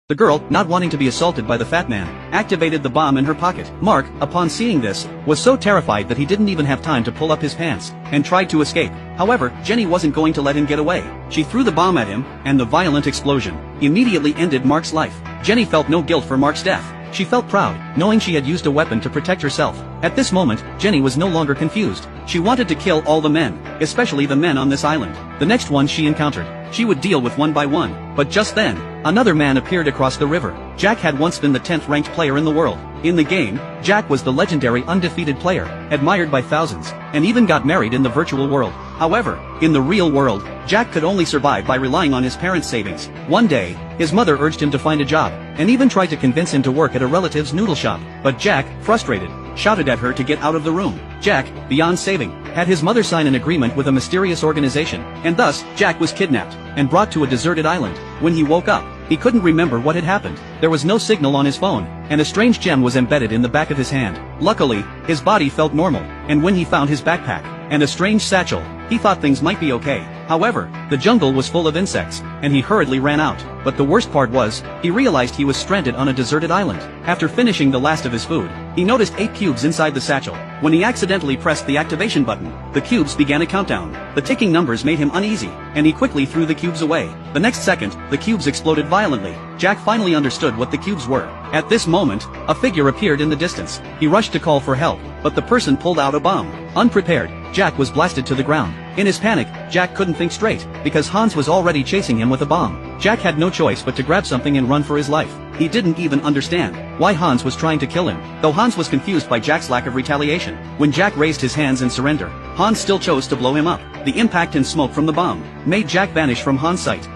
The girl, not wanting to be assaulted by the fat man, activated the bomb in her pocket. Mark, upon seeing this, was so terrified that he didn't even have time to pull up his pants, and tried to escape. However, Jenny wasn't going to let him get away. She threw the bomb at him, and the violent explosion immediately ended Mark's life. Jenny felt no guilt for Mark's death. She felt proud, knowing she had used a weapon to protect herself. At this moment, Jenny was no longer confused. She wanted to kill all the men, especially the men on this island. The next one she encountered, she would deal with one by one. But just then, another man appeared across the river. Jack had once been the 10th ranked player in the world. In the game, Jack was the legendary undefeated player, admired by thousands, and even got married in the virtual world. However, in the real world, Jack could only survive by relying on his parents' savings. One day, his mother urged him to find a job, and even tried to convince him to work at a relative's noodle shop. But Jack, frustrated, shouted at her to get out of the room. Jack, beyond saving, had his mother sign an agreement with a mysterious organization, and thus, Jack was kidnapped, and brought to a deserted island. When he woke up, he couldn't remember what had happened. There was no signal on his phone, and a strange gem was embedded in the back of his hand. Luckily, his body felt normal, and when he found his backpack, and a strange satchel, he thought things might be okay. However, the jungle was full of insects, and he hurriedly ran out. But the worst part was, he realized he was stranded on a deserted island. After finishing the last of his food, he noticed 8 cubes inside the satchel. When he accidentally pressed the activation button, the cubes began a countdown. The ticking numbers made him uneasy, and he quickly threw the cubes away. The next second, the cubes exploded violently. Jack finally understood what the cubes were. At this moment, a figure appeared in the distance. He rushed to call for help, but the person pulled out a bomb. Unprepared, Jack was blasted to the ground. In his panic, Jack couldn't think straight, because Hans was already chasing him with a bomb. Jack had no choice but to grab something and run for his life. He didn't even understand why Hans was trying to kill him, though Hans was confused by Jack's lack of retaliation. When Jack raised his hands in surrender, Hans still chose to blow him up. The impact and smoke from the bomb made Jack vanish from Hans' sight.